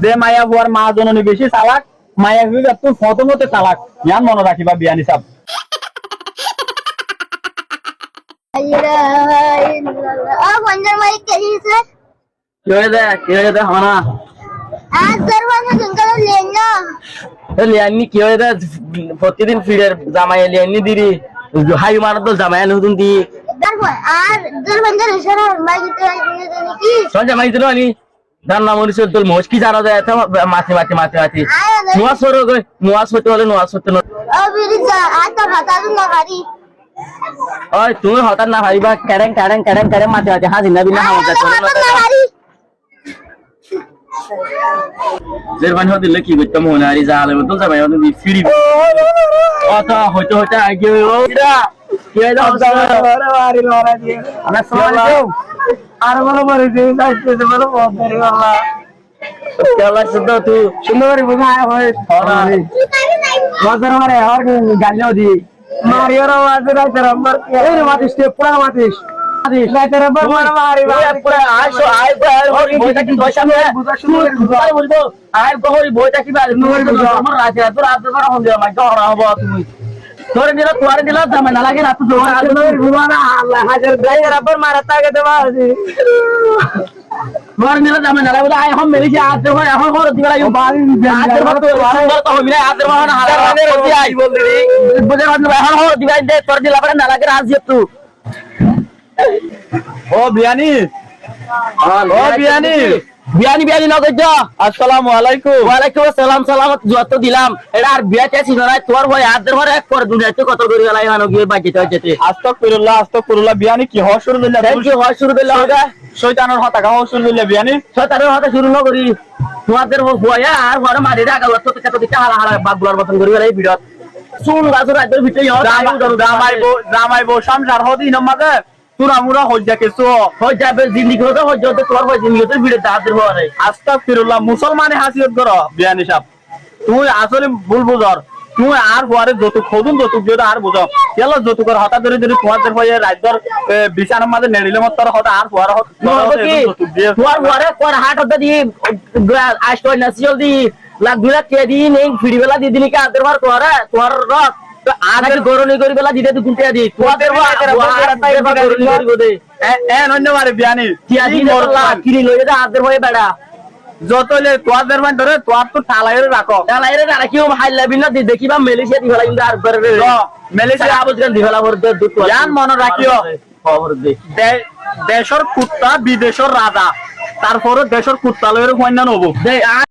যে মায়া বুয়ার মা জননী বেশি চালাক মায়া বিবাহ তুই প্রথমতে চালাক ইয়ান মনে রাখিবা বিয়ানি সাহেব কি হয়ে দে হানা লিয়ানি কি হয়ে দে প্রতিদিন ফিরের জামাই লিয়ানি দিরি হাই মার তো জামাই নতুন দি জামাই দিল আনি দান নাম মরিস তোর মোষ কি জানা যায় মাথে মাথে মাথে মাথে নোয়াজ সর নোয়াজ হতে হলে নোয়াজ হতে ওই তুমি হঠাৎ না ভাবিবা ক্যারেং ক্যারেং ক্যারেং ক্যারেং মাথে মাথে হাজি না বিনা হামজা জেরবান হতে কি করতে মনে আরি জালে মত যাবে আমি ফিরি কথা হইতে হইতে আগে ওরা কি হয় দাও আরে আরে লড়া দিয়ে আসসালামু আলাইকুম আর বলো মরে যে যাইতে বলো বন্ধরে আল্লাহ কেলা সুন্দর তুই সুন্দরী বুঝায় হয় বাজার মারে আর গালিও দি মারিওরা বাজার আছে রম্বার এই রে মাতিস তে পুরা মাতিস লাইটার রম্বার মারি পুরা আইসো আই বইটা কি দশা মে বুঝা বলবো আই বই বইটা কি বাদ আমার রাতে তোর রাতে করা হন দিয়া মাই গহরা হবো তুমি তোরে দিলা তোরে দিলা জামা না লাগে না তুই জোর বুঝানা আল্লাহ হাজার গায় রব্বার মারা তাকে দেবা তোরে দিলা জামা না লাগে আই हम मेरी आते हो এখন হর দিলা ইউ বাড়ি আতে তো সুন্দর তো হইলে আতে না হারা করতে আই বল দিলি বুঝে এখন হর দিলা দে তোরে দিলা পরে না লাগে রাজ তুই ও বিয়ানি ও বিয়ানি বিয়ানি বিয়ানি না কইছো আসসালামু আলাইকুম ওয়া আলাইকুম আসসালাম সালামত যত দিলাম এটা আর বিয়াতে ছিল না তোর ভাই আদের ঘরে এক করে দুনিয়াতে কত করে গেলাই হানো গিয়ে বাজিতে হইতে আস্তাগফিরুল্লাহ বিয়ানি কি হওয়া শুরু হইলা কি হওয়া শুরু হইলা শয়তানের হতা গাওয়া শুরু হইলা বিয়ানি শয়তানের হতা শুরু না করি তোমাদের ভয়া আর ঘরে মারি রাখা তো কত দিতে হালা হালা বাগগুলার মতন করি গেলাই ভিডিও শুন গাছর রাতের ভিতরে জামাইবো সংসার হদি নমাদে তোরা মুরা হজ্জা কেছো হজ্জা বে জিন্দেগি হতো হজ্জা তো তোর ভাই জিন্দেগি ভিড়ে দাদের হরে আস্তাগফিরুল্লাহ মুসলমানে হাসিয়ত করো বিয়ানি সাহেব তুই আসলে ভুল বুঝর তুই আর হরে যত খোদুন যত যদি আর বুঝো কেলা যত কর হতা ধরে যদি তোমাদের ভাই রাইদর বিছানার মাঝে নেড়িলে মত তোর হতা আর হরে তোর হরে কোন হাট হতে দি আইস্টয় নাসিল দি লাগবিলা কে দিন এই ফিড়িবেলা দি দিলি কা আদের মার তোর রক আগে গরনি করি বেলা দিতে তুই কুটিয়া দি তোদের গরনি করি দে এ নন্য মারে বিয়ানি টিয়া দি মোরলা কিরি লইয়ে দে আদের ভয়ে বেড়া যতলে তোদের মান ধরে তোর তো ঠালাইরে রাখো ঠালাইরে রাখিও হাইলা বিনা দি দেখিবা মালয়েশিয়া দি ফেলা কিন্তু আর করে মালয়েশিয়া আবুজগান দি ফেলা ভর দে দুটো জান মনে রাখিও খবর দে দেশর কুত্তা বিদেশর রাজা তারপরে দেশর কুত্তা লইরে কইনা নবো